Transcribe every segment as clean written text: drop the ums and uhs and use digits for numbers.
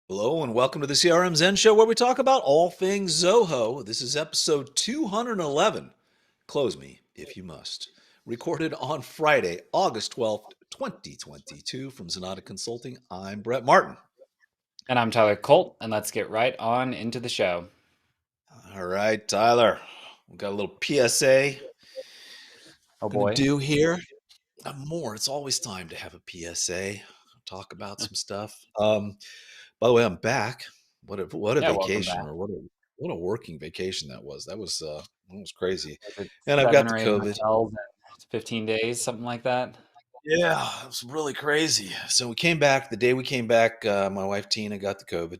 Hello and welcome to the CRM Zen Show where we talk about all things Zoho. This is episode 211. Close me if you must. Recorded on Friday, August 12th, 2022 from Zenatta Consulting. I'm Brett Martin. And I'm Tyler Colt, and let's get right on into the show. All right, Tyler. We've got a little PSA Oh going to boy. do here. More. It's always time to have a PSA. Talk about some stuff. By the way, I'm back. What a Yeah, welcome vacation, back. or what a working vacation that was. That was crazy. Was it And I've got 7 the or 8 COVID. hotels in 15 days, something like that? Yeah, it was really crazy. So we came back. The day we came back, my wife Tina got the COVID,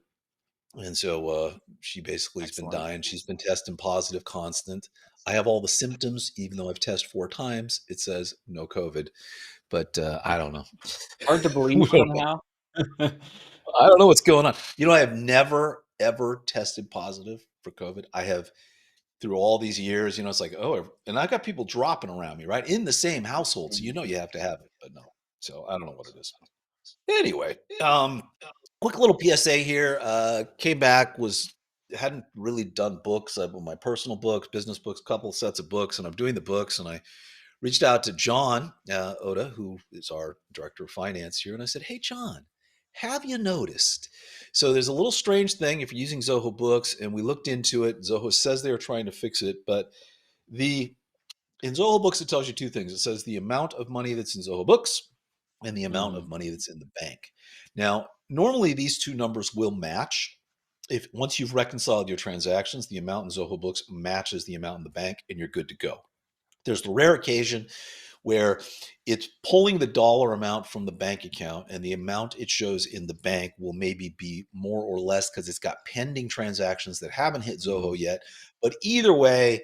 and so she basically has been Excellent. dying. She's been testing positive constant. I have all the symptoms, even though I've tested 4 times. It says no COVID, but I don't know. Hard to believe We don't know. somehow. I don't know what's going on. I have never ever tested positive for COVID. I have through all these years, it's like, oh, and I got people dropping around me, right? In the same household. So you have to have it, but no. So I don't know what it is. Anyway, quick little PSA here. Came back, hadn't really done books. My personal books, business books, couple sets of books, and I'm doing the books, and I reached out to John Oda, who is our director of finance here, and I said, "Hey, John, have you noticed?" So there's a little strange thing if you're using Zoho Books, and we looked into it. Zoho says they are trying to fix it, but the in Zoho Books it tells you two things. It says the amount of money that's in Zoho Books and the amount of Hmm. money that's in the bank. Now, normally these two numbers will match. If once you've reconciled your transactions, the amount in Zoho Books matches the amount in the bank, and you're good to go. There's the rare occasion where it's pulling the dollar amount from the bank account and the amount it shows in the bank will maybe be more or less because it's got pending transactions that haven't hit Zoho yet. But either way,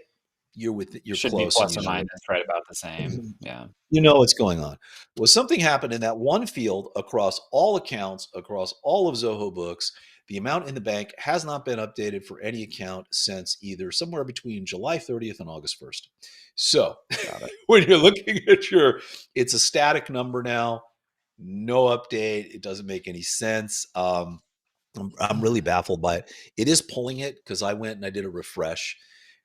you're Should be close and plus you or know minus right about the same. Yeah. what's going on. Well, something happened in that one field across all accounts, across all of Zoho Books. The amount in the bank has not been updated for any account since either somewhere between July 30th and August 1st. So Got it. when you're looking at it's a static number now, no update. It doesn't make any sense. I'm really baffled by it. It is pulling it because I went and I did a refresh,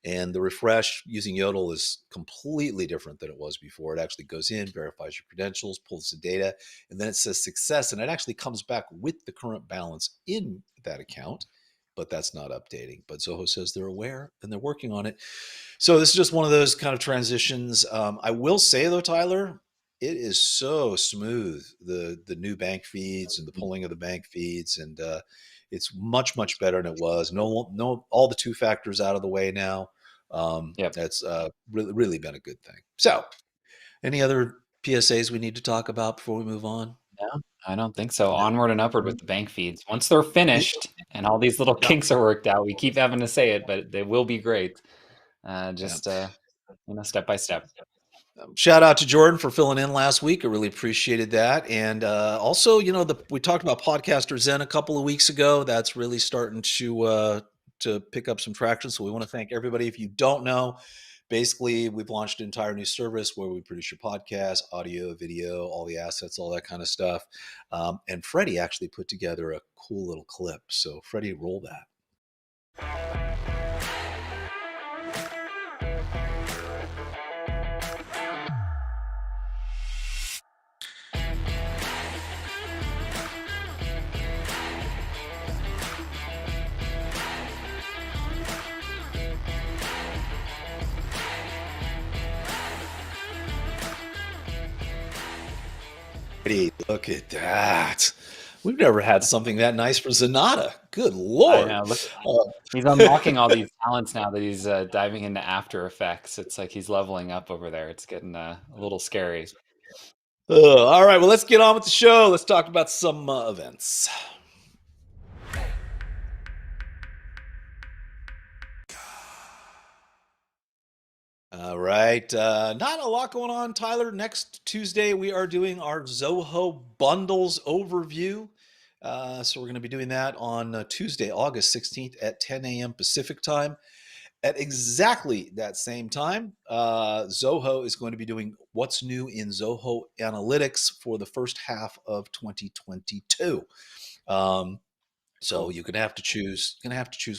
and the refresh using Yodel is completely different than it was before. It actually goes in, verifies your credentials, pulls the data, and then it says success, and it actually comes back with the current balance in that account. But that's not updating. But Zoho says they're aware and they're working on it. So this is just one of those kind of transitions. I will say though, Tyler, it is so smooth, the new bank feeds and the pulling of the bank feeds, and it's much better than it was. No, all the two factors out of the way now. Yep. That's really been a good thing. So, any other PSAs we need to talk about before we move on? No, I don't think so. No. Onward and upward with the bank feeds. Once they're Yeah. finished and all these little kinks are worked out, we keep having to say it, but they will be great. Yeah. Step by step. Shout out to Jordan for filling in last week. I really appreciated that. And also, we talked about Podcaster Zen a couple of weeks ago. That's really starting to pick up some traction. So we want to thank everybody. If you don't know, basically we've launched an entire new service where we produce your podcast, audio, video, all the assets, all that kind of stuff. And Freddie actually put together a cool little clip. So Freddie, roll that. Look at that. We've never had something that nice for Zenatta. Good I Lord. know. Look, Uh, he's unlocking all these talents now that he's diving into After Effects. It's like he's leveling up over there. It's getting a little scary. all right, well, let's get on with the show. Let's talk about some events. All right. Not a lot going on, Tyler. Next Tuesday, we are doing our Zoho bundles overview. So we're going to be doing that on Tuesday, August 16th at 10 a.m. Pacific time. At exactly that same time, Zoho is going to be doing what's new in Zoho Analytics for the first half of 2022. So Cool. you're gonna have to choose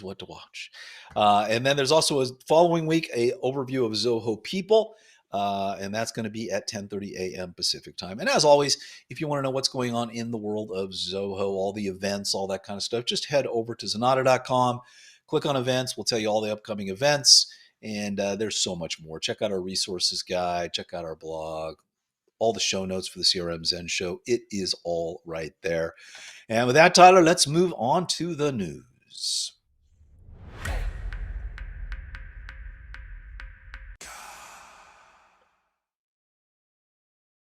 what to watch. And then there's also a following week a overview of Zoho People, and that's going to be at 10:30 a.m. Pacific time. And as always, if you want to know what's going on in the world of Zoho, all the events, all that kind of stuff, just head over to Zenatta.com, click on events. We'll tell you all the upcoming events, and there's so much more. Check out our resources guide, check out our blog, all the show notes for the CRM Zen Show. It is all right there. And with that, Tyler, let's move on to the news.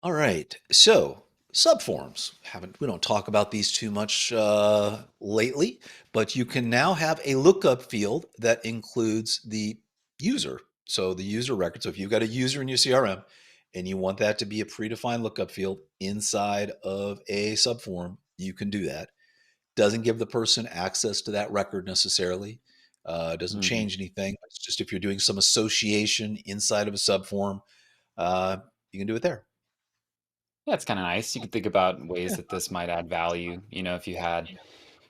All right. So subforms we don't talk about these too much lately, but you can now have a lookup field that includes the user. So the user record. So if you've got a user in your CRM and you want that to be a predefined lookup field inside of a subform, you can do that. Doesn't give the person access to that record necessarily. Doesn't Mhm. change anything. It's just if you're doing some association inside of a subform, uh, you can do it there. Yeah, it's kinda nice. You could think about ways Yeah. that this might add value. If you had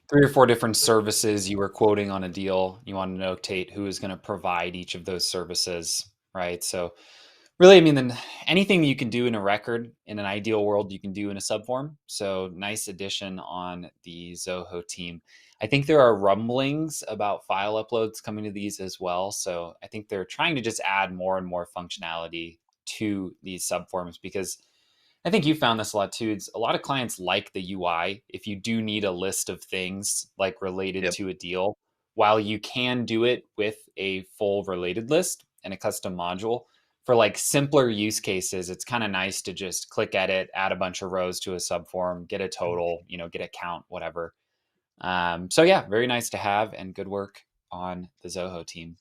3 or 4 different services you were quoting on a deal, you wanna notate who is gonna provide each of those services, right? So, really, I mean, then anything you can do in a record in an ideal world, you can do in a subform. So, nice addition on the Zoho team. I think there are rumblings about file uploads coming to these as well. So, I think they're trying to just add more and more functionality to these subforms because I think you found this a lot too. It's a lot of clients like the UI. If you do need a list of things like related Yep. to a deal, while you can do it with a full related list and a custom module, for like simpler use cases, it's kind of nice to just click edit, add a bunch of rows to a subform, get a total, get a count, whatever. So yeah, very nice to have and good work on the Zoho team.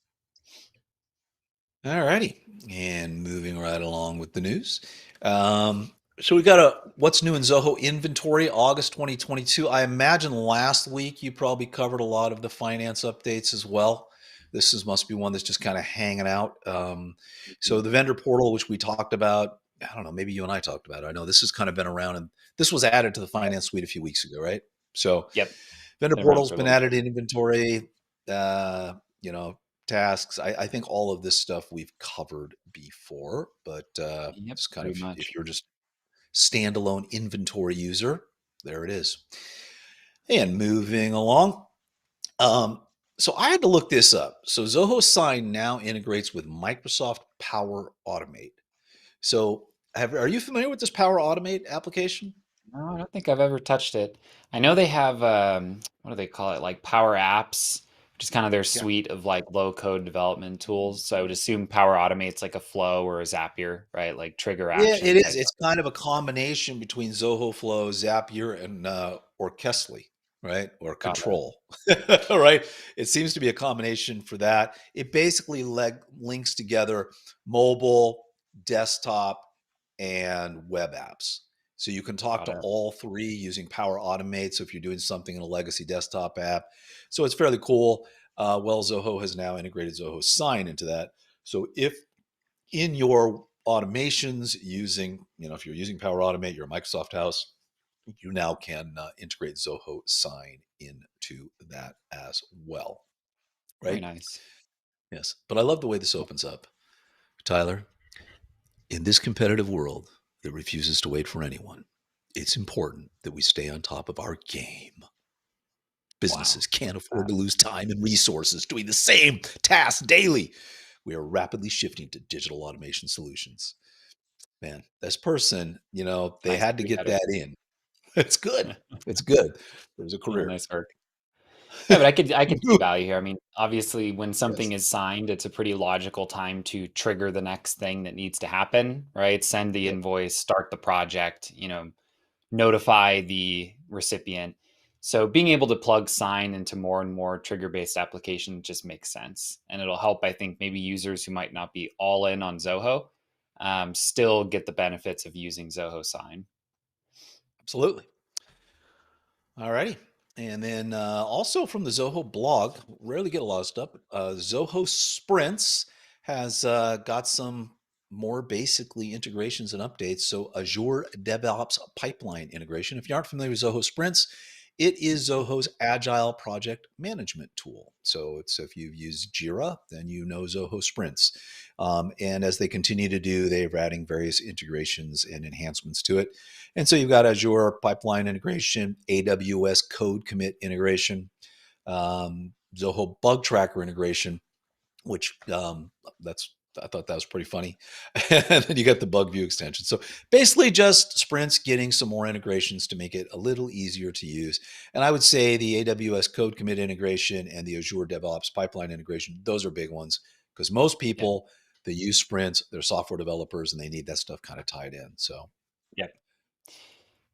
All righty. And moving right along with the news. So we got a what's new in Zoho inventory, August 2022. I imagine last week you probably covered a lot of the finance updates as well. Must be one that's just kind of hanging out. So the vendor portal, which we talked about, I don't know, maybe you and I talked about it. I know this has kind of been around, and this was added to the finance suite a few weeks ago, right? So Yep, vendor been around portal's for a been little bit. added in inventory. Uh, you know, tasks. I think all of this stuff we've covered before, but Yep, just kind pretty of if much. you're just standalone inventory user, there it is. And moving along. Um, so I had to look this up. So Zoho Sign now integrates with Microsoft Power Automate. So are you familiar with this Power Automate application? No, I don't think I've ever touched it. I know they have what do they call it? Like Power Apps, which is kind of their Yeah. suite of like low code development tools. So I would assume Power Automate's like a Flow or a Zapier, right? Like trigger Yeah, action it is. type. It's kind of a combination between Zoho Flow, Zapier, and Orchestly, right? Or Got it. Control, right? It seems to be a combination for that. It basically links together mobile, desktop, and web apps. So you can talk Got to it. all three using Power Automate. So if you're doing something in a legacy desktop app, so it's fairly cool. Zoho has now integrated Zoho Sign into that. So if in your automations using, if you're using Power Automate, you're a Microsoft house, you now can integrate Zoho Sign into that as well, Very right? nice. Yes. But I love the way this opens up. Tyler, in this competitive world that refuses to wait for anyone, it's important that we stay on top of our game. Wow. Businesses can't afford to lose time and resources doing the same task daily. We are rapidly shifting to digital automation solutions. Man, this person, they Nice had to get three-headed. that in. It's good. It's good. There's a Yeah, career. nice work. Yeah, but I could see value here. I mean, obviously, when Yes. something is signed, it's a pretty logical time to trigger the next thing that needs to happen, right? Send the Yep. invoice, start the project, notify the recipient. So being able to plug sign into more and more trigger-based applications just makes sense. And it'll help, I think, maybe users who might not be all in on Zoho still get the benefits of using Zoho Sign. Absolutely. All righty. And then also from the Zoho blog, rarely get a lot of stuff. Zoho Sprints has got some more basically integrations and updates. So Azure DevOps pipeline integration. If you aren't familiar with Zoho Sprints, It is Zoho's agile project management tool. So it's if you've used Jira, then you know Zoho Sprints. And as they continue to do, they're adding various integrations and enhancements to it. And so you've got Azure pipeline integration, AWS code commit integration, Zoho bug tracker integration, which that's I thought that was pretty funny. And then you got the bug view extension. So basically just sprints getting some more integrations to make it a little easier to use. And I would say the AWS code commit integration and the Azure DevOps pipeline integration, those are big ones because most Yep. people that use sprints, they're software developers and they need that stuff kind of tied in. So Yep.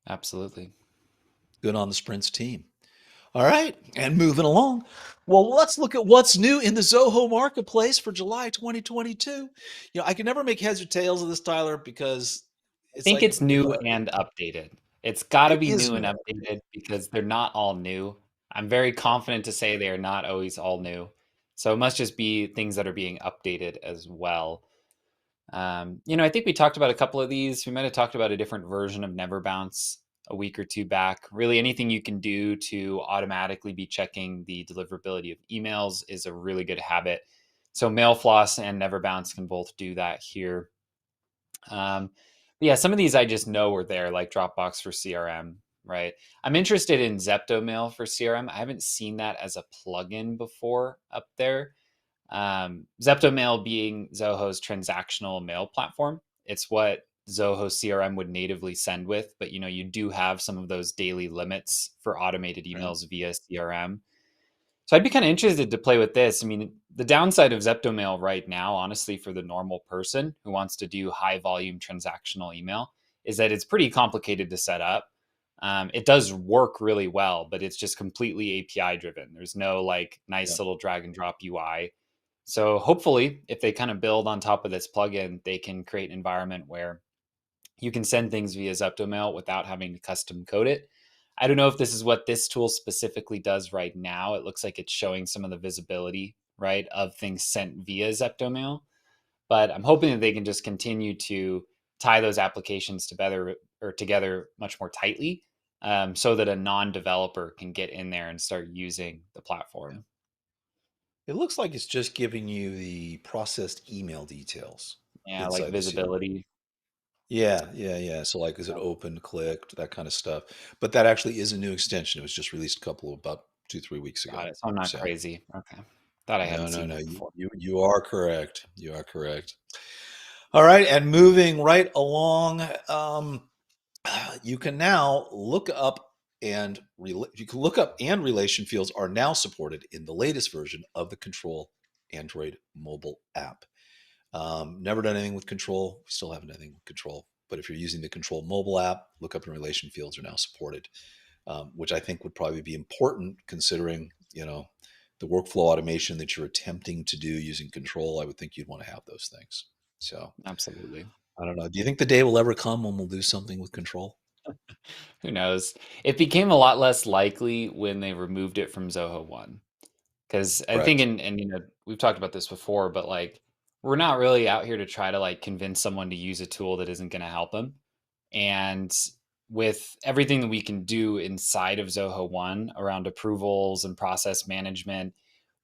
Absolutely. good on the sprints team. All right, and moving along. Well, let's look at what's new in the Zoho marketplace for July 2022. I can never make heads or tails of this, Tyler, because I it's think like it's new and updated. It's got to it be is new and new. updated because they're not all new. I'm very confident to say they are not always all new. So it must just be things that are being updated as well. I think we talked about a couple of these. We might have talked about a different version of Never Bounce a week or two back. Really, anything you can do to automatically be checking the deliverability of emails is a really good habit. So MailFloss and Never Bounce can both do that here. But yeah, some of these I just know are there, like Dropbox for CRM, right? I'm interested in Zeptomail for CRM. I haven't seen that as a plugin before up there. Zeptomail being Zoho's transactional mail platform. It's what Zoho CRM would natively send with, but you do have some of those daily limits for automated Right. emails via CRM. So I'd be kind of interested to play with this. I mean, the downside of Zeptomail right now, honestly, for the normal person who wants to do high volume transactional email, is that it's pretty complicated to set up. It does work really well, but it's just completely API driven. There's no like Yeah. nice little drag and drop UI. So hopefully, if they kind of build on top of this plugin, they can create an environment where you can send things via Zeptomail without having to custom code it. I don't know if this is what this tool specifically does right now. It looks like it's showing some of the visibility, right, of things sent via Zeptomail. But I'm hoping that they can just continue to tie those applications together much more tightly, so that a non-developer can get in there and start using the Yeah. platform. It looks like it's just giving you the processed email details Yeah, like inside the CRM. visibility. Yeah, yeah, yeah. So like, is it open, clicked, that kind of stuff. But that actually is a new extension. It was just released a couple of about 2, 3 weeks Got ago. it. So I'm not So crazy. Okay. Thought I no, hadn't no, seen no. that You before. you you are correct. You are correct. All right, and moving right along, you can now look up you can look up and relation fields are now supported in the latest version of the Control Android mobile app. Never done anything with Control. We still haven't done anything with Control. But if you're using the Control mobile app, lookup and relation fields are now supported, which I think would probably be important considering the workflow automation that you're attempting to do using Control. I would think you'd want to have those things. So Absolutely. I don't know. Do you think the day will ever come when we'll do something with Control? Who knows? It became a lot less likely when they removed it from Zoho 1. Because I think, Correct. and we've talked about this before, but like, we're not really out here to try to like convince someone to use a tool that isn't going to help them. And with everything that we can do inside of Zoho 1 around approvals and process management,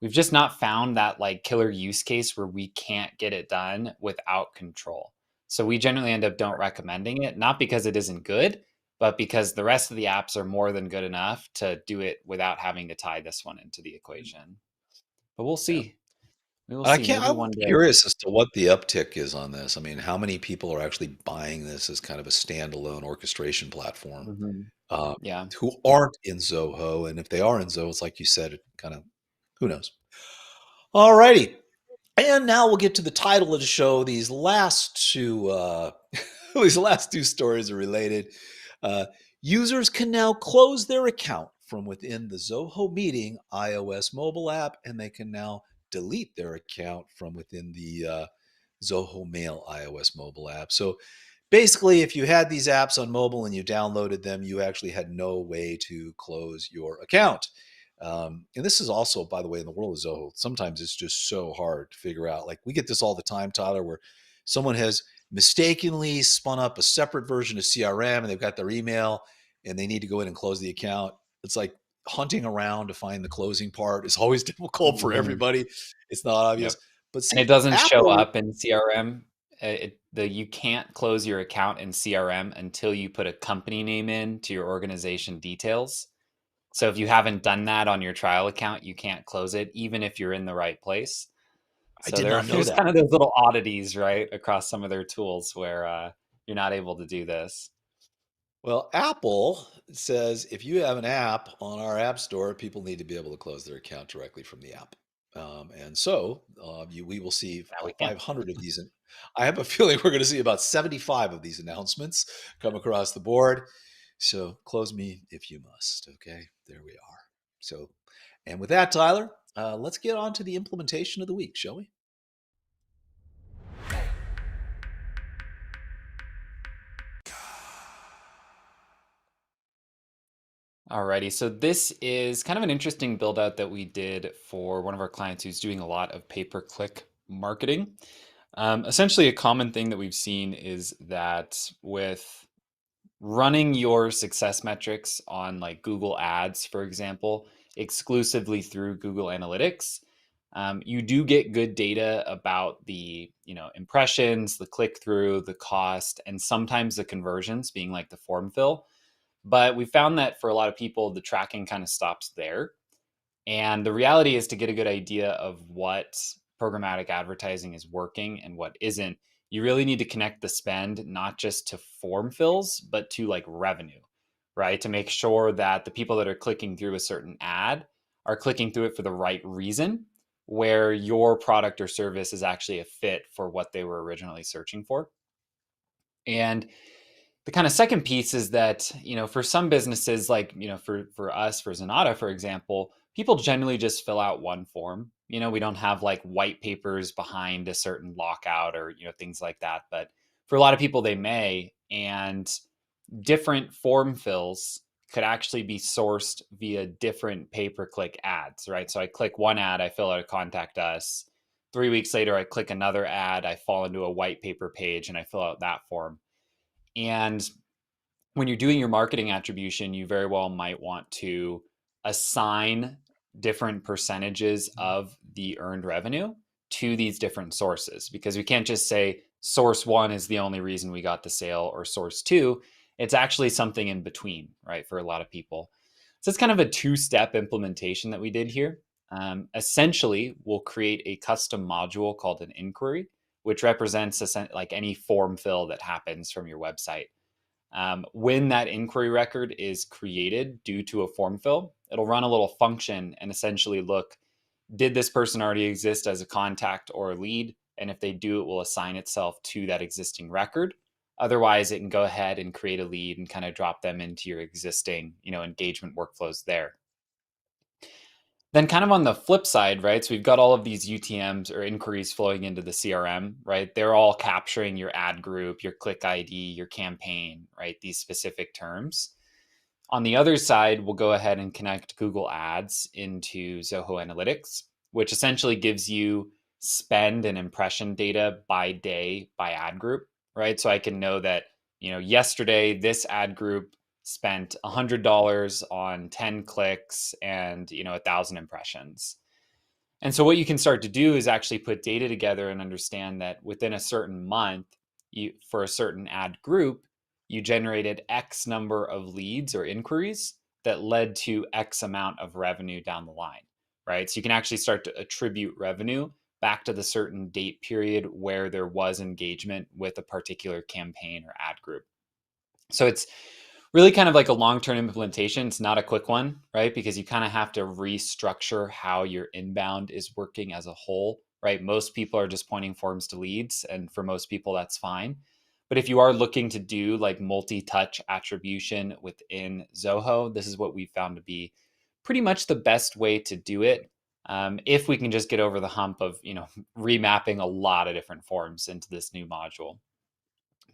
we've just not found that like killer use case where we can't get it done without control. So we generally end up don't recommending it, not because it isn't good, but because the rest of the apps are more than good enough to do it without having to tie this one into the equation. But we'll Yeah. see. We will I see. can't. Maybe I'm one day. curious as to what the uptick is on this. I mean, how many people are actually buying this as kind of a standalone orchestration platform Mhm. uh, Yeah. who aren't in Zoho? And if they are in Zoho, it's like you said, it kind of who knows. All righty. And now we'll get to the title of the show. These last two, these last two stories are related. Uh, Users can now close their account from within the Zoho Meeting iOS mobile app, and they can now delete their account from within the Zoho Mail iOS mobile app. So basically, if you had these apps on mobile and you downloaded them, you actually had no way to close your account. And this is also, by the way, in the world of Zoho, sometimes it's just so hard to figure out. Like we get this all the time, Tyler, where someone has mistakenly spun up a separate version of CRM and they've got their email and they need to go in and close the account. It's like hunting around to find the closing part is always difficult for Mhm. everybody. It's not obvious. Yep. But And it see, doesn't show Apple, up in CRM. You can't close your account in CRM until you put a company name in to your organization details. So if you haven't done that on your trial account, you can't close it, even if you're in the right place. I So did not know there's that. kind of those little oddities, right, across some of their tools where you're not able to do this. Well, Apple says if you have an app on our app store, people need to be able to close their account directly from the app. And so we will see Now we can. 500 of these. I have a feeling we're going to see about 75 of these announcements come across the board. So close me if you must. Okay, there we are. So, and with that, Tyler, let's get on to the implementation of the week, shall we? Alrighty, so this is kind of an interesting build out that we did for one of our clients who's doing a lot of pay-per-click marketing. Essentially, a common thing that we've seen is that with running your success metrics on like Google Ads, for example, exclusively through Google Analytics, you do get good data about the impressions, the click through, the cost, and sometimes the conversions being like the form fill. But we found that for a lot of people, the tracking kind of stops there. And the reality is to get a good idea of what programmatic advertising is working and what isn't, you really need to connect the spend not just to form fills, but to like revenue, right? To make sure that the people that are clicking through a certain ad are clicking through it for the right reason, where your product or service is actually a fit for what they were originally searching for. And the kind of second piece is that for some businesses like for us for Zenatta for example, people generally just fill out one form. We don't have like white papers behind a certain lockout or things like that, but for a lot of people they may, and different form fills could actually be sourced via different pay-per-click ads, right? So I click one ad, I fill out a contact us. 3 weeks later I click another ad, I fall into a white paper page and I fill out that form. And when you're doing your marketing attribution, you very well might want to assign different percentages of the earned revenue to these different sources, because we can't just say source one is the only reason we got the sale or source two. It's actually something in between, right? For a lot of people. So it's kind of a two-step implementation that we did here. Essentially, we'll create a custom module called an inquiry, which represents like any form fill that happens from your website. When that inquiry record is created due to a form fill, it'll run a little function and essentially look, did this person already exist as a contact or a lead? And if they do, it will assign itself to that existing record. Otherwise, it can go ahead and create a lead and kind of drop them into your existing, engagement workflows there. Then kind of on the flip side, right? So we've got all of these UTMs or inquiries flowing into the CRM, right? They're all capturing your ad group, your click ID, your campaign, right? These specific terms. On the other side, we'll go ahead and connect Google Ads into Zoho Analytics, which essentially gives you spend and impression data by day by ad group, right? So I can know that, yesterday this ad group spent $100 on 10 clicks and, 1,000 impressions. And so what you can start to do is actually put data together and understand that within a certain month, for a certain ad group, you generated X number of leads or inquiries that led to X amount of revenue down the line, right? So you can actually start to attribute revenue back to the certain date period where there was engagement with a particular campaign or ad group. So it's really kind of like a long-term implementation. It's not a quick one, right? Because you kind of have to restructure how your inbound is working as a whole, right? Most people are just pointing forms to leads, and for most people, that's fine. But if you are looking to do like multi-touch attribution within Zoho, this is what we found to be pretty much the best way to do it. If we can just get over the hump of, remapping a lot of different forms into this new module.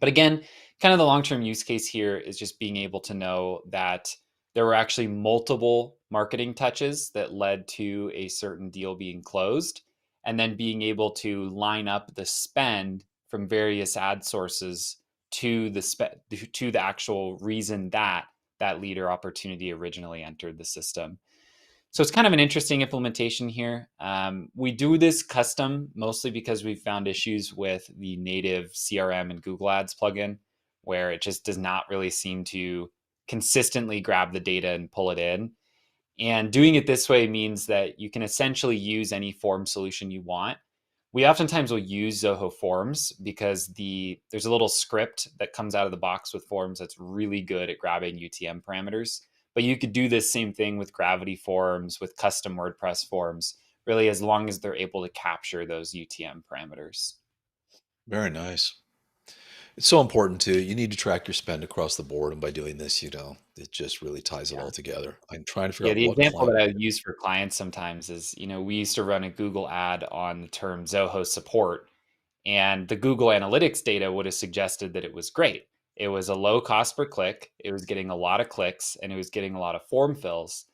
But again, kind of the long-term use case here is just being able to know that there were actually multiple marketing touches that led to a certain deal being closed, and then being able to line up the spend from various ad sources to the actual reason that that lead or opportunity originally entered the system. So it's kind of an interesting implementation here. We do this custom mostly because we found issues with the native CRM and Google Ads plugin, where it just does not really seem to consistently grab the data and pull it in. And doing it this way means that you can essentially use any form solution you want. We oftentimes will use Zoho Forms because there's a little script that comes out of the box with Forms that's really good at grabbing UTM parameters. But you could do this same thing with Gravity Forms, with custom WordPress forms, really, as long as they're able to capture those UTM parameters. Very nice. It's so important too. You need to track your spend across the board, and by doing this, it just really ties it Yeah. all together. I'm trying to figure Yeah, out the what example client. that I use for clients sometimes is, we used to run a Google ad on the term Zoho support, and the Google Analytics data would have suggested that it was great. It was a low cost per click, it was getting a lot of clicks, and it was getting a lot of form fills,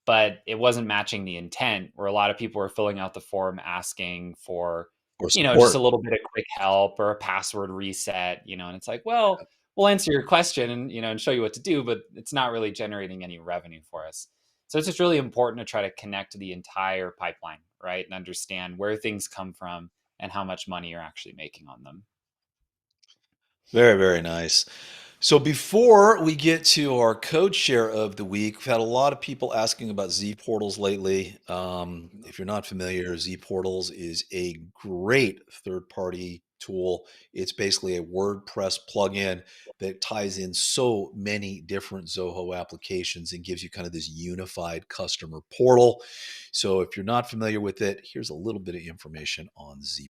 but it wasn't matching the intent where a lot of people were filling out the form asking for, Or just a support. little bit of quick help or a password reset, and it's like, well, we'll answer your question and, and show you what to do, but it's not really generating any revenue for us. So it's just really important to try to connect to the entire pipeline, right? And understand where things come from and how much money you're actually making on them. Very, very nice. So before we get to our code share of the week, we've had a lot of people asking about ZPortals lately. If you're not familiar, ZPortals is a great third-party tool. It's basically a WordPress plugin that ties in so many different Zoho applications and gives you kind of this unified customer portal. So if you're not familiar with it, here's a little bit of information on Z.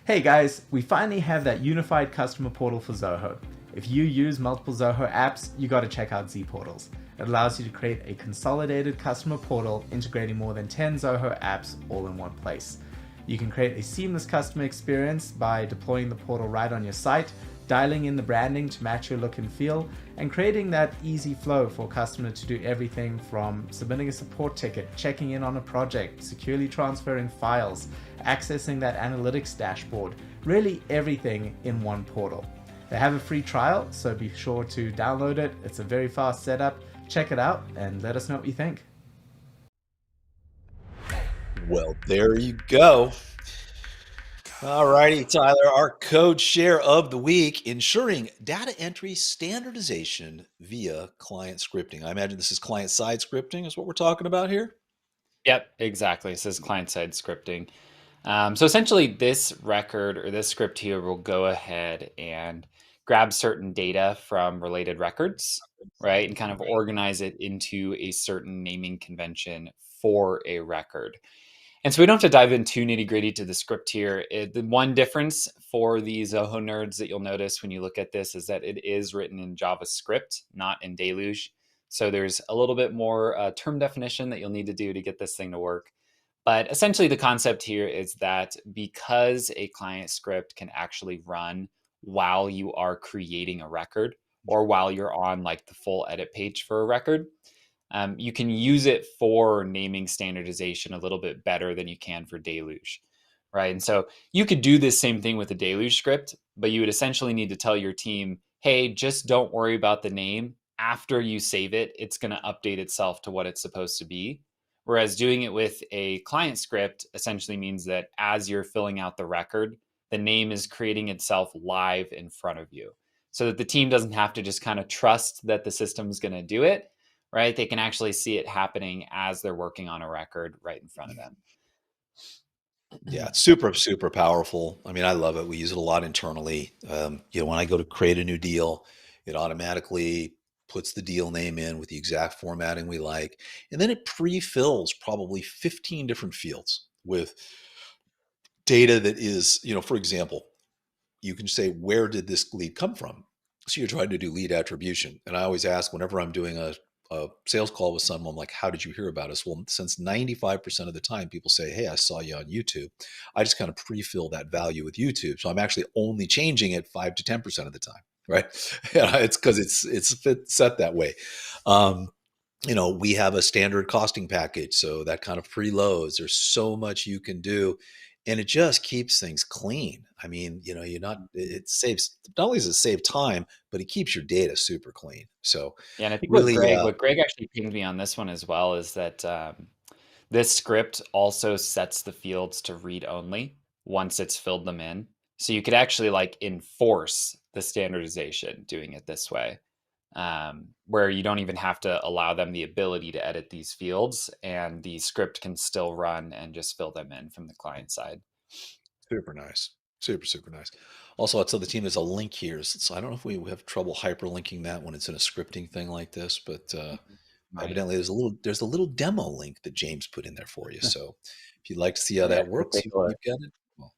Hey guys, we finally have that unified customer portal for Zoho. If you use multiple Zoho apps, you got to check out ZPortals. It allows you to create a consolidated customer portal integrating more than 10 Zoho apps all in one place. You can create a seamless customer experience by deploying the portal right on your site, dialing in the branding to match your look and feel, and creating that easy flow for a customer to do everything from submitting a support ticket, checking in on a project, securely transferring files, accessing that analytics dashboard, really everything in one portal. They have a free trial, so be sure to download it. It's a very fast setup. Check it out and let us know what you think. Well, there you go. All righty, Tyler, our code share of the week, ensuring data entry standardization via client scripting. I imagine this is client-side scripting is what we're talking about here. Yep, exactly. It says client-side scripting. So essentially, this record or this script here will go ahead and grab certain data from related records, right, and kind of organize it into a certain naming convention for a record. And so we don't have to dive in too nitty gritty to the script here. The one difference for the Zoho nerds that you'll notice when you look at this is that it is written in JavaScript, not in Deluge. So there's a little bit more term definition that you'll need to do to get this thing to work. But essentially, the concept here is that because a client script can actually run while you are creating a record or while you're on like the full edit page for a record, you can use it for naming standardization a little bit better than you can for Deluge, right? And so you could do this same thing with a Deluge script, but you would essentially need to tell your team, hey, just don't worry about the name. After you save it, it's going to update itself to what it's supposed to be. Whereas doing it with a client script essentially means that as you're filling out the record, the name is creating itself live in front of you so that the team doesn't have to just kind of trust that the system's going to do it, right? They can actually see it happening as they're working on a record right in front of them. Yeah, it's super, super powerful. I mean, I love it. We use it a lot internally. When I go to create a new deal, it automatically puts the deal name in with the exact formatting we like. And then it pre-fills probably 15 different fields with data that is, for example, you can say, where did this lead come from? So you're trying to do lead attribution. And I always ask whenever I'm doing a sales call with someone, I'm like, how did you hear about us? Well, since 95% of the time people say, hey, I saw you on YouTube, I just kind of pre-fill that value with YouTube. So I'm actually only changing it 5 to 10% of the time, right? Yeah, it's because it's set that way. We have a standard costing package. So that kind of preloads. There's so much you can do. and it just keeps things clean. I mean, you're not, it saves, not only does it save time, but it keeps your data super clean. So Yeah, and I think really, What Greg actually pinged me on this one as well is that this script also sets the fields to read only once it's filled them in. So you could actually like enforce the standardization doing it this way, where you don't even have to allow them the ability to edit these fields, and the script can still run and just fill them in from the client side. super nice. Super, super nice. Also, I'll tell the team there's a link here. So I don't know if we have trouble hyperlinking that when it's in a scripting thing like this, but Right. evidently there's a little demo link that James put in there for you. So if you'd like to see how Yeah, that go works, take a look. you've got it. Well,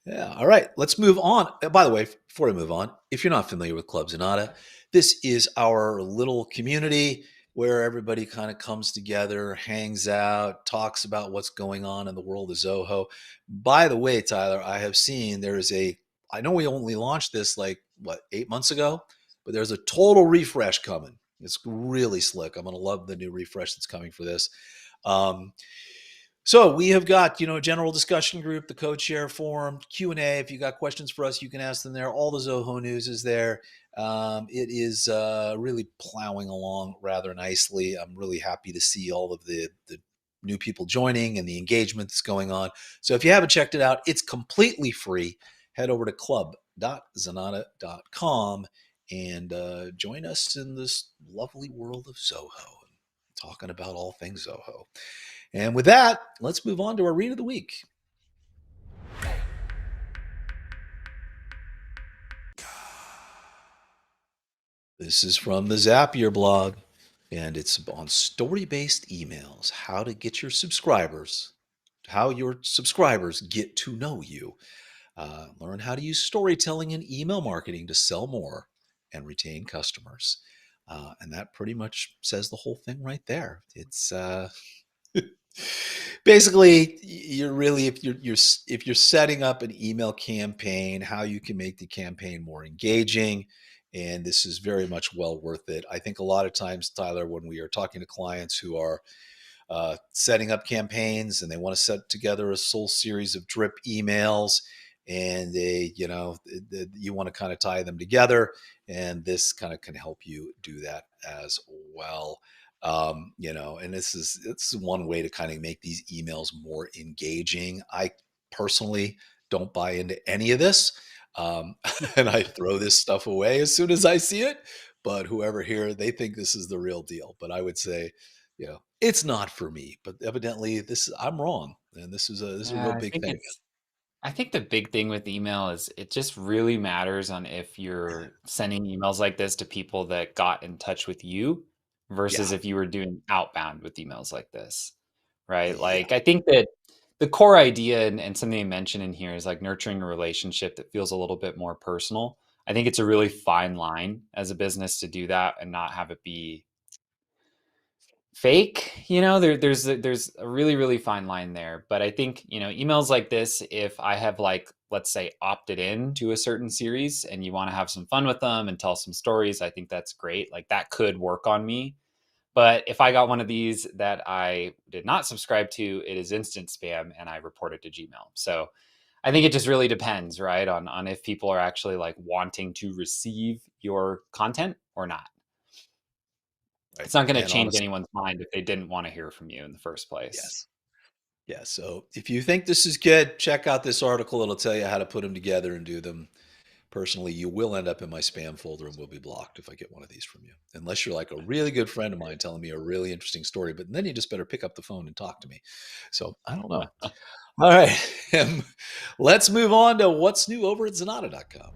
yeah. All right. Let's move on. By the way, before I move on, if you're not familiar with Club Zenatta, this is our little community where everybody kind of comes together, hangs out, talks about what's going on in the world of Zoho. By the way, Tyler, I have seen I know we only launched this like, what, 8 months ago, but there's a total refresh coming. It's really slick. I'm going to love the new refresh that's coming for this. Um, so we have got, a general discussion group, the code share forum, Q&A. If you got questions for us, you can ask them there. All the Zoho news is there. It is really plowing along rather nicely. I'm really happy to see all of the new people joining and the engagement that's going on. So if you haven't checked it out, it's completely free. Head over to club.zenatta.com and join us in this lovely world of Zoho, talking about all things Zoho. And with that, let's move on to our read of the week. This is from the Zapier blog, and it's on story-based emails, how your subscribers get to know you. Learn how to use storytelling in email marketing to sell more and retain customers. And that pretty much says the whole thing right there. It's basically, you're really, if you're setting up an email campaign, how you can make the campaign more engaging. And this is very much well worth it. I think a lot of times, Tyler, when we are talking to clients who are setting up campaigns and they want to set together a full series of drip emails, and you want to kind of tie them together, and this kind of can help you do that as well. And it's one way to kind of make these emails more engaging. I personally don't buy into any of this, um, and I throw this stuff away as soon as I see it. But whoever here, they think this is the real deal. But I would say, it's not for me. But evidently, I'm wrong, and this is a real Yeah, big thing. I think the big thing with email is it just really matters on if you're sending emails like this to people that got in touch with you versus Yeah, if you were doing outbound with emails like this, right? yeah, Like, I think that the core idea and something you mentioned in here is like nurturing a relationship that feels a little bit more personal. I think it's a really fine line as a business to do that and not have it be fake. There's a really really fine line there, but I think emails like this, if I have, like, let's say, opted in to a certain series and you want to have some fun with them and tell some stories, I think that's great. Like, that could work on me. But if I got one of these that I did not subscribe to, it is instant spam and I report it to Gmail. So I think it just really depends, right, on if people are actually like wanting to receive your content or not. right. It's not going to And change honestly, anyone's mind if they didn't want to hear from you in the first place. yes. Yeah. So if you think this is good, check out this article. It'll tell you how to put them together and do them. Personally, you will end up in my spam folder and will be blocked if I get one of these from you. Unless you're like a really good friend of mine telling me a really interesting story, but then you just better pick up the phone and talk to me. So I don't know. All right. Let's move on to what's new over at Zenatta.com.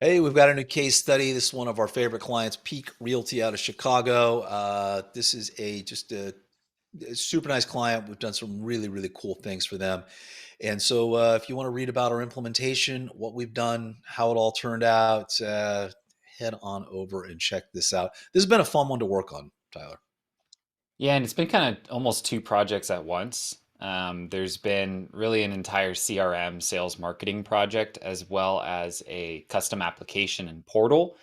Hey, we've got a new case study. This is one of our favorite clients, Peak Realty out of Chicago. This is just a super nice client. We've done some really, really cool things for them. And so if you want to read about our implementation, what we've done, how it all turned out, head on over and check this out. This has been a fun one to work on, Tyler. Yeah, and it's been kind of almost two projects at once. There's been really an entire CRM sales marketing project, as well as a custom application and portal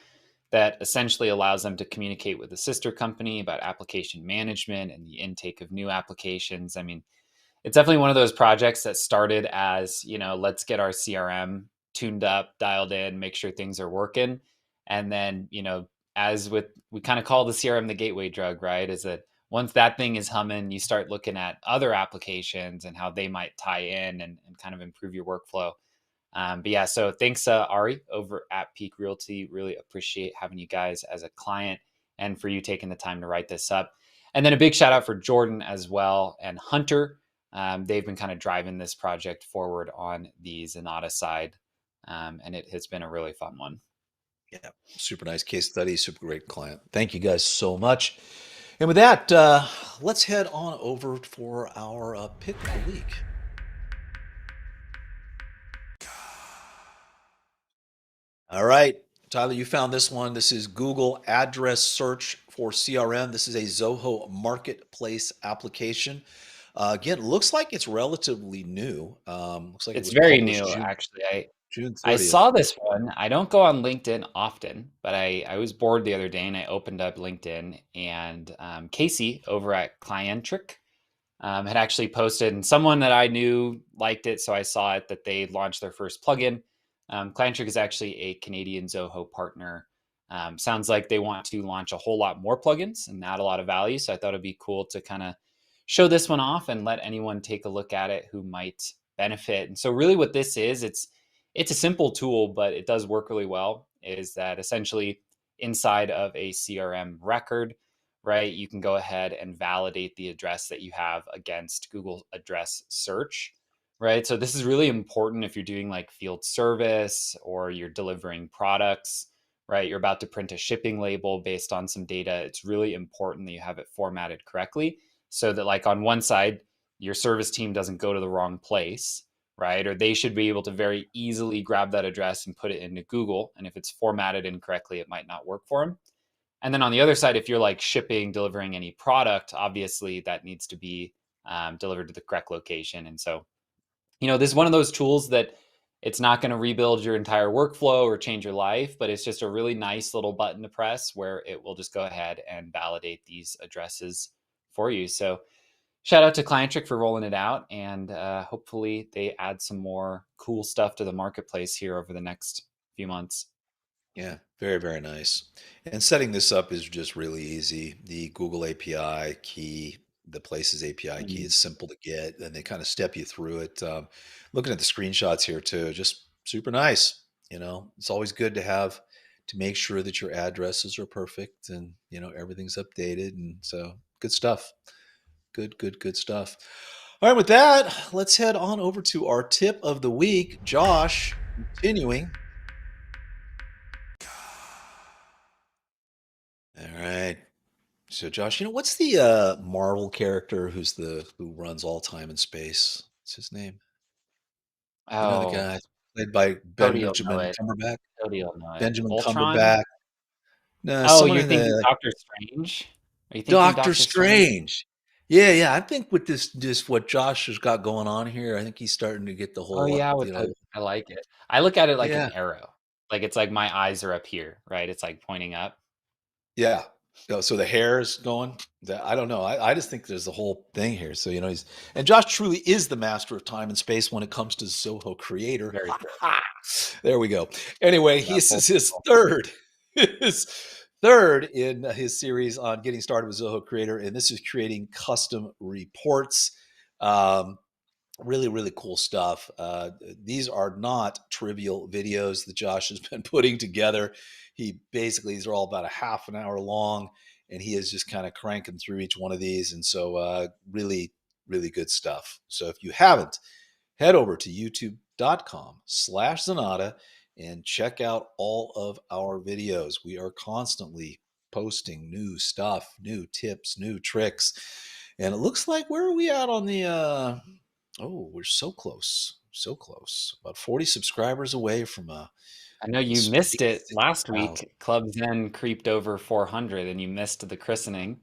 that essentially allows them to communicate with the sister company about application management and the intake of new applications. I mean, it's definitely one of those projects that started as, let's get our CRM tuned up, dialed in, make sure things are working. And then, as with, we kind of call the CRM the gateway drug, right? Is that once that thing is humming, you start looking at other applications and how they might tie in and kind of improve your workflow. But yeah, so thanks, Ari, over at Peak Realty. Really appreciate having you guys as a client and for you taking the time to write this up. And then a big shout out for Jordan as well and Hunter. They've been kind of driving this project forward on the Zenatta side, and it has been a really fun one. Yeah, super nice case study, super great client. Thank you guys so much. And with that, let's head on over for our pick of the week. All right, Tyler, you found this one. This is Google Address Search for CRM. This is a Zoho Marketplace application. Again, looks like it's relatively new. Looks like it It's was very published new, actually. June I 30th. saw this one. I don't go on LinkedIn often, but I was bored the other day and I opened up LinkedIn and Casey over at Qntrl had actually posted, and someone that I knew liked it, so I saw it that they launched their first plugin. Qntrl is actually a Canadian Zoho partner. Sounds like they want to launch a whole lot more plugins and add a lot of value. So I thought it'd be cool to kind of show this one off and let anyone take a look at it who might benefit. And so really what this is, it's a simple tool, but it does work really well, is that essentially inside of a CRM record, right, you can go ahead and validate the address that you have against Google address search, right? So this is really important if you're doing like field service or you're delivering products, right? You're about to print a shipping label based on some data. It's really important that you have it formatted correctly so that like on one side, your service team doesn't go to the wrong place, right? Or they should be able to very easily grab that address and put it into Google. And if it's formatted incorrectly, it might not work for them. And then on the other side, if you're like shipping, delivering any product, obviously that needs to be delivered to the correct location. And so, this is one of those tools that it's not going to rebuild your entire workflow or change your life, but it's just a really nice little button to press where it will just go ahead and validate these addresses for you. So shout out to Qntrl for rolling it out, and hopefully they add some more cool stuff to the marketplace here over the next few months. Yeah, very, very nice. And setting this up is just really easy. The Google API key, the Places API key Mhm. is simple to get, and they kind of step you through it. Looking at the screenshots here too, just super nice. It's always good to have to make sure that your addresses are perfect and everything's updated. And so good stuff. Good, good, good stuff. All right, with that, let's head on over to our tip of the week. Josh, continuing. All right. So, Josh, what's the Marvel character who runs all time and space? What's his name? The Oh, guy played by Cody will know Benjamin it. Cumberbatch. Cody will know it. Benjamin Ultron? Cumberbatch. No, Oh, someone you're in thinking the Doctor Strange? Are you thinking Doctor Doctor Strange? Strange. Yeah, yeah. I think with this what Josh has got going on here, I think he's starting to get the Oh whole, yeah, I like it. I look at it like an yeah, arrow. Like it's like my eyes are up here, right? It's like pointing up. yeah. So the hair is going. I don't know. I just think there's the whole thing here. So and Josh truly is the master of time and space when it comes to Zoho Creator. Very true. There we go. Anyway, Yeah, this full is his circle. third, his third in his series on getting started with Zoho Creator, and this is creating custom reports. Um, Really, really cool stuff. These are not trivial videos that Josh has been putting together. These are all about a half an hour long, and he is just kind of cranking through each one of these. And so, really, really good stuff. So if you haven't, head over to youtube.com/Zenatta and check out all of our videos. We are constantly posting new stuff, new tips, new tricks. And it looks like, where are we at on the oh, we're so close. So close. About 40 subscribers away from I know you sweet missed it last 60,000. week. Club Zen creeped over 400 and you missed the christening.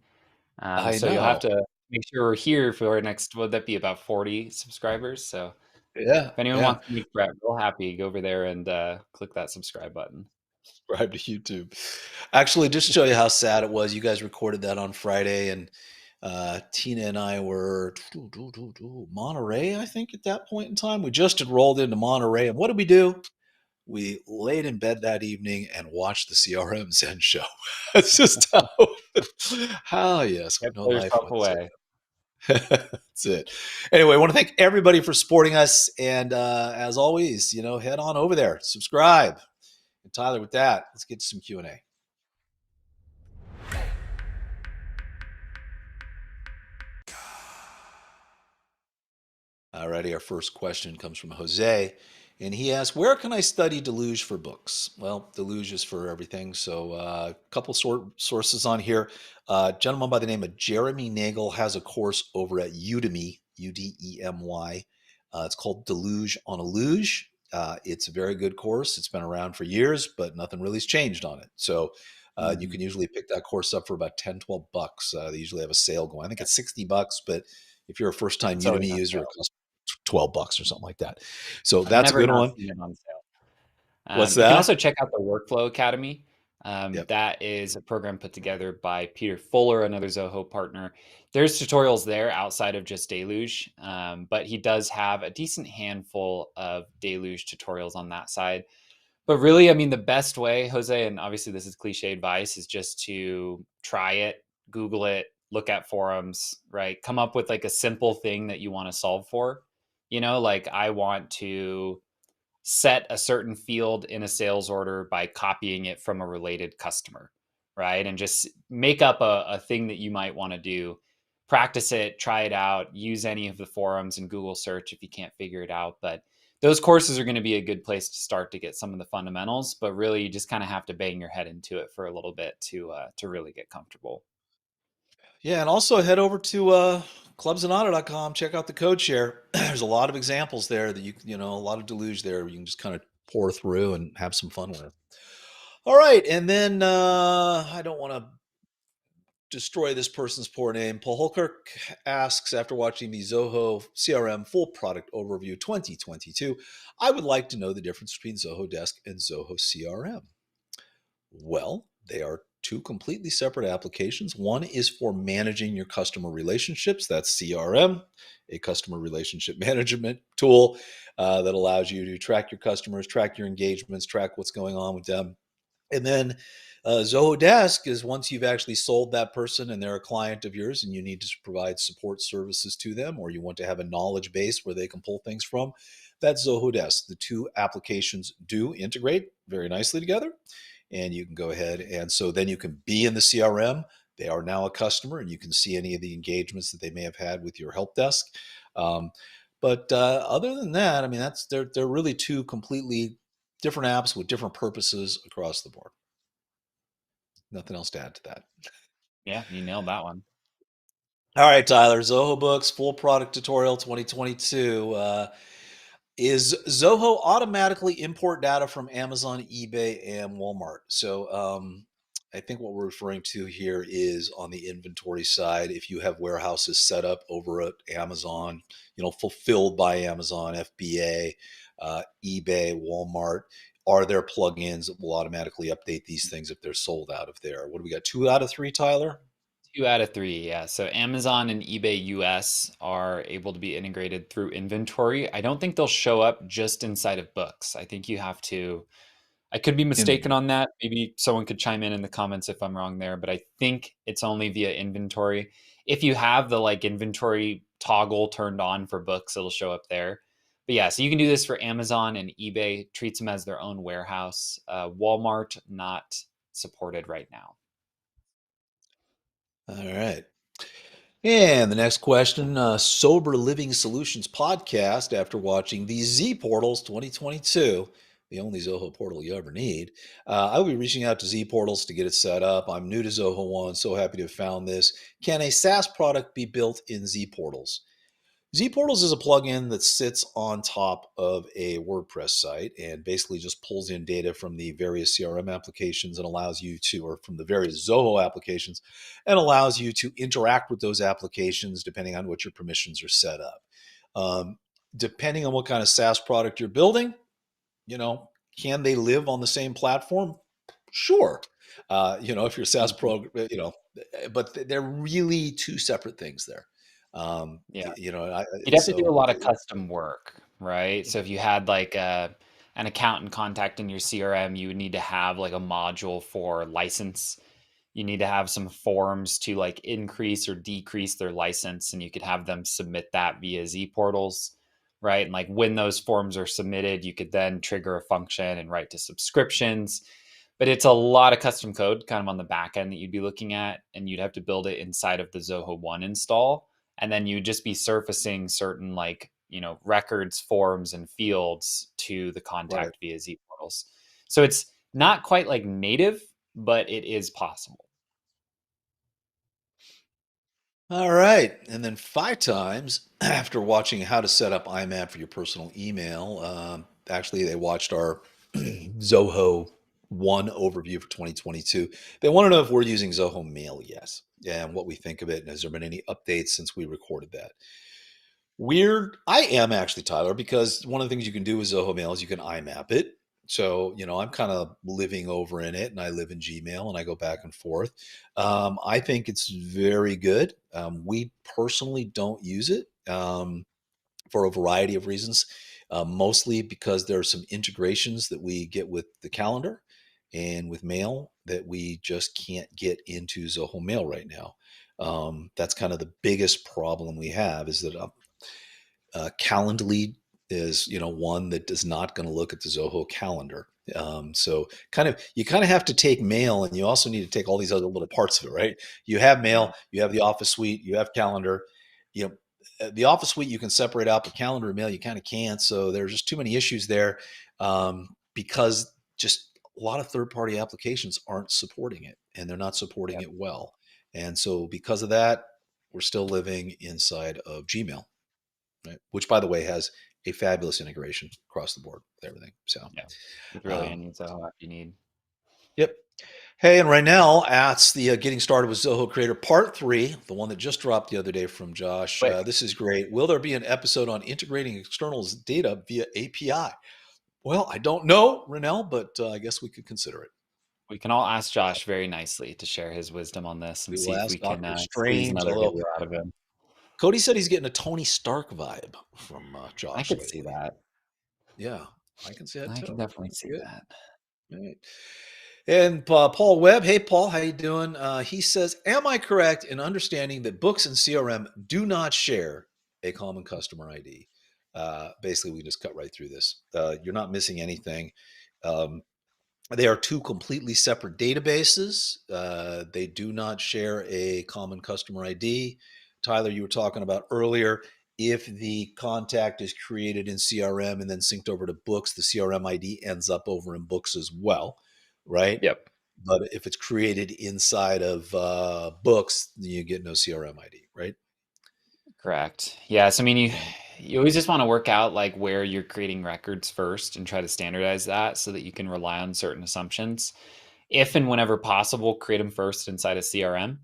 I So you'll have know. to make sure we're here for our next, would that be about 40 subscribers? So Yeah, if anyone yeah. wants to meet Brett real happy, go over there and click that subscribe button. Subscribe to YouTube. Actually, just to show you how sad it was, you guys recorded that on Friday, and Tina and I were Monterey, I think, at that point in time. We just had rolled into Monterey, and what did we do? We laid in bed that evening and watched the CRM Zen Show. That's just how yes, Yep, no pull life yourself whatsoever. away. That's it. Anyway, I want to thank everybody for supporting us, and as always, head on over there, subscribe. And Tyler, with that, let's get to some Q&A. Alrighty, our first question comes from Jose, and he asks, "Where can I study Deluge for books?" Well, Deluge is for everything, so a couple sources on here. A gentleman by the name of Jeremy Nagel has a course over at Udemy, Udemy. It's called Deluge on a Luge. It's a very good course. It's been around for years, but nothing really has changed on it. So you can usually pick that course up for about 10, $12. They usually have a sale going. I think it's $60, but if you're a first-time It's always Udemy on user, it sale. costs $12 or something like that. So I've that's a never good not one. seen it on sale. What's You can that? also check out the Workflow Academy. Yep. That is a program put together by Peter Fuller, another Zoho partner. There's tutorials there outside of just Deluge, but he does have a decent handful of Deluge tutorials on that side. But really, I mean, the best way, Jose, and obviously this is cliche advice, is just to try it, Google it, look at forums, right? Come up with like a simple thing that you want to solve for. Like I want to set a certain field in a sales order by copying it from a related customer, right? And just make up a thing that you might want to do. Practice it, try it out, use any of the forums and Google search if you can't figure it out. But those courses are going to be a good place to start to get some of the fundamentals. But really, you just kind of have to bang your head into it for a little bit to really get comfortable. Yeah, and also head over to clubzenatta.com. Check out the code share. There's a lot of examples there that a lot of Deluge there. You can just kind of pour through and have some fun with it. All right, and then I don't want to destroy this person's poor name. Paul Holkirk asks, after watching the Zoho CRM Full Product Overview 2022, I would like to know the difference between Zoho Desk and Zoho CRM. Well, they are two completely separate applications. One is for managing your customer relationships. That's CRM, a customer relationship management tool that allows you to track your customers, track your engagements, track what's going on with them. And then Zoho Desk is once you've actually sold that person and they're a client of yours and you need to provide support services to them, or you want to have a knowledge base where they can pull things from, that's Zoho Desk. The two applications do integrate very nicely together, and you can go ahead and so then you can be in the CRM. They are now a customer, and you can see any of the engagements that they may have had with your help desk. Um, but other than that, I mean, they're really two completely different apps with different purposes across the board. Nothing else to add to that. Yeah, you nailed that one. All right, Tyler. Zoho Books full product tutorial 2022. Is Zoho automatically import data from Amazon, eBay, and Walmart? So I think what we're referring to here is on the inventory side. If you have warehouses set up over at Amazon, fulfilled by Amazon, FBA, eBay, Walmart, are there plugins that will automatically update these things if they're sold out of there? What do we got? 2 out of 3, Tyler? 2 out of 3, yeah. So Amazon and eBay US are able to be integrated through inventory. I don't think they'll show up just inside of books. I think you have to, I could be mistaken Inventory. on that. Maybe someone could chime in the comments if I'm wrong there, but I think it's only via inventory. If you have the like inventory toggle turned on for books, it'll show up there. But yeah, so you can do this for Amazon and eBay, treats them as their own warehouse. Walmart, not supported right now. All right. And the next question, Sober Living Solutions podcast after watching the ZPortals 2022, the only Zoho portal you ever need. I'll be reaching out to ZPortals to get it set up. I'm new to Zoho One, so happy to have found this. Can a SaaS product be built in ZPortals? ZPortals is a plugin that sits on top of a WordPress site and basically just pulls in data from the various CRM applications and allows you to, or from the various Zoho applications, and allows you to interact with those applications depending on what your permissions are set up. Depending on what kind of SaaS product you're building, can they live on the same platform? Sure. If you're a SaaS program, but they're really two separate things there. Yeah. You'd And have to do a so, lot of custom work, right? So if you had like an accountant contact in your CRM, you would need to have like a module for license. You need to have some forms to like increase or decrease their license, and you could have them submit that via ZPortals, right? And like when those forms are submitted, you could then trigger a function and write to subscriptions. But it's a lot of custom code kind of on the back end that you'd be looking at, and you'd have to build it inside of the Zoho One install. And then you'd just be surfacing certain like, records, forms, and fields to the right. contact via ZPortals. So it's not quite like native, but it is possible. All right. And then 5 times after watching how to set up IMAP for your personal email, actually, they watched our Zoho One overview for 2022. They want to know if we're using Zoho Mail yet and what we think of it. And has there been any updates since we recorded that? Weird. I am actually, Tyler, because one of the things you can do with Zoho Mail is you can IMAP it. So, I'm kind of living over in it and I live in Gmail and I go back and forth. I think it's very good. We personally don't use it for a variety of reasons, mostly because there are some integrations that we get with the calendar and with mail that we just can't get into Zoho Mail right now. That's kind of the biggest problem we have is that Calendly is, one that is not going to look at the Zoho calendar. So you kind of have to take mail and you also need to take all these other little parts of it, right? You have mail, you have the office suite, you have calendar, the office suite, you can separate out, but calendar and mail, you kind of can't. So there's just too many issues there because just a lot of third-party applications aren't supporting it and they're not supporting Yep. it well. And so because of that, we're still living inside of Gmail, right? Which, by the way, has a fabulous integration across the board with everything. So, Yeah. With really um, any Zoho app you need. yep. Hey, and right now, that's the Getting Started with Zoho Creator Part 3, the one that just dropped the other day from Josh. Quick. This is great. Will there be an episode on integrating externals data via API? Well, I don't know, Renell, but I guess we could consider it. We can all ask Josh very nicely to share his wisdom on this and We see will if we ask can Dr. squeeze Strange, another although video out of him. Cody said he's getting a Tony Stark vibe from I Josh could see lately. that. Yeah, I can see that I can too. definitely see Good. that. All right. And Paul Webb, hey Paul, how you doing? He says, "Am I correct in understanding that books and CRM do not share a common customer ID?" Basically, we just cut right through this. You're not missing anything. Um, they are two completely separate databases. They do not share a common customer ID. Tyler, you were talking about earlier. If the contact is created in CRM and then synced over to Books, the CRM ID ends up over in Books as well, right? Yep. But if it's created inside of Books, you get no CRM ID, right? Correct. Yeah. So I mean, you Yeah. you always just want to work out like where you're creating records first and try to standardize that so that you can rely on certain assumptions. If and whenever possible, create them first inside a CRM.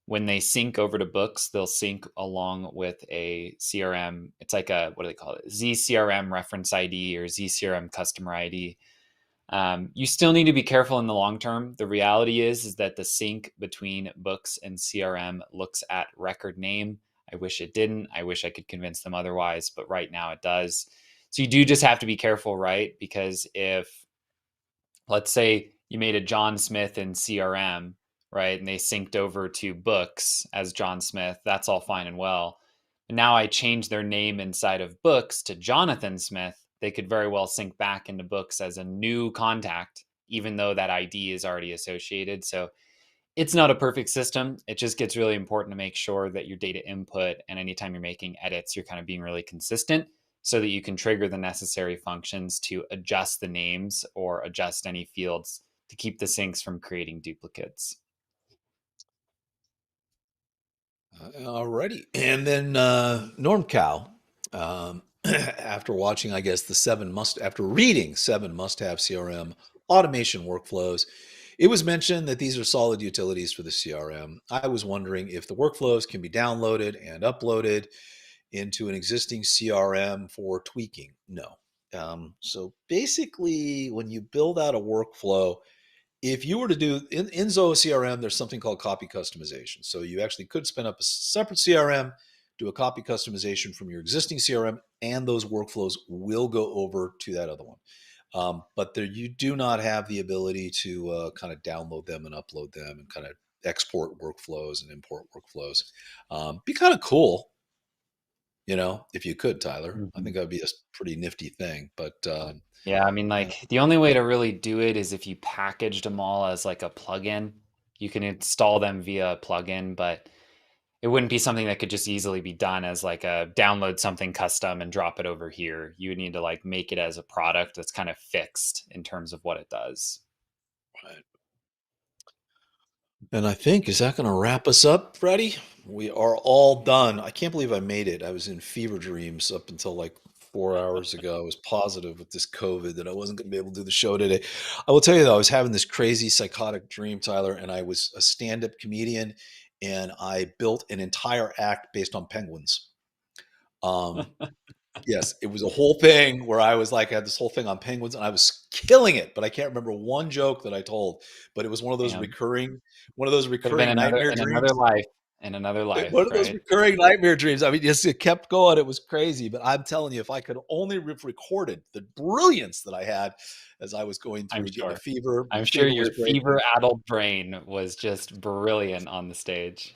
When they sync over to Books, they'll sync along with a CRM. It's like a, what do they call it? ZCRM reference ID or ZCRM customer ID. You still need to be careful in the long term. The reality is that the sync between Books and CRM looks at record name. I wish it didn't. I wish I could convince them otherwise, but right now it does. So you do just have to be careful, right? Because if, let's say, you made a John Smith in CRM, right, and they synced over to Books as John Smith, that's all fine and well. But now I change their name inside of Books to Jonathan Smith. They could very well sync back into Books as a new contact, even though that ID is already associated. So it's not a perfect system. It just gets really important to make sure that your data input and anytime you're making edits, you're kind of being really consistent so that you can trigger the necessary functions to adjust the names or adjust any fields to keep the syncs from creating duplicates. Alrighty. And then Norm Cow, after watching, I guess, after reading 7 must-have CRM automation workflows, it was mentioned that these are solid utilities for the CRM. I was wondering if the workflows can be downloaded and uploaded into an existing CRM for tweaking. No. So basically, when you build out a workflow, if you were to do in Zoho CRM, there's something called copy customization. So you actually could spin up a separate CRM, do a copy customization from your existing CRM, and those workflows will go over to that other one. But there, you do not have the ability to kind of download them and upload them and kind of export workflows and import workflows. Be kind of cool, if you could, Tyler. I think that would be a pretty nifty thing. But yeah, I mean, like the only way to really do it is if you packaged them all as like a plugin. You can install them via a plugin, but it wouldn't be something that could just easily be done as like a download something custom and drop it over here. You would need to like make it as a product that's kind of fixed in terms of what it does. Right. And I think, is that going to wrap us up, Freddie? We are all done. I can't believe I made it. I was in fever dreams up until like 4 hours ago. I was positive with this COVID that I wasn't going to be able to do the show today. I will tell you though, I was having this crazy psychotic dream, Tyler, and I was a stand-up comedian and I built an entire act based on penguins. Yes, it was a whole thing where I was like, I had this whole thing on penguins and I was killing it, but I can't remember one joke that I told, but it was one of those Damn. recurring Could have been nightmare dreams. In another life, One of those recurring nightmare dreams. I mean, just it kept going. It was crazy, but I'm telling you, if I could only have recorded the brilliance that I had as I was going through getting a fever. I'm sure your fever-addled brain was just brilliant on the stage.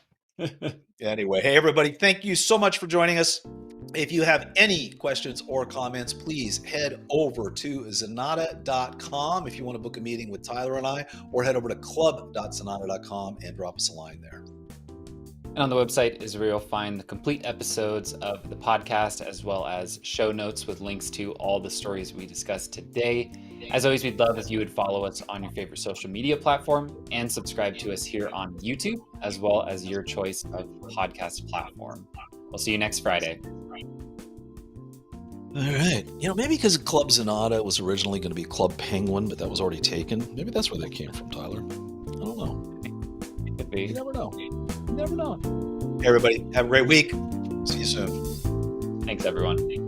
Anyway, hey everybody, thank you so much for joining us. If you have any questions or comments, please head over to Zenatta.com if you want to book a meeting with Tyler and I, or head over to club.zenatta.com and drop us a line there. And on the website is where you'll find the complete episodes of the podcast, as well as show notes with links to all the stories we discussed today. As always, we'd love if you would follow us on your favorite social media platform and subscribe to us here on YouTube, as well as your choice of podcast platform. We'll see you next Friday. All right. Maybe because Club Zenatta was originally going to be Club Penguin, but that was already taken. Maybe that's where that came from, Tyler. I don't know. Could be. You never know. You never know. Hey, everybody, have a great week. See you soon. Thanks, everyone.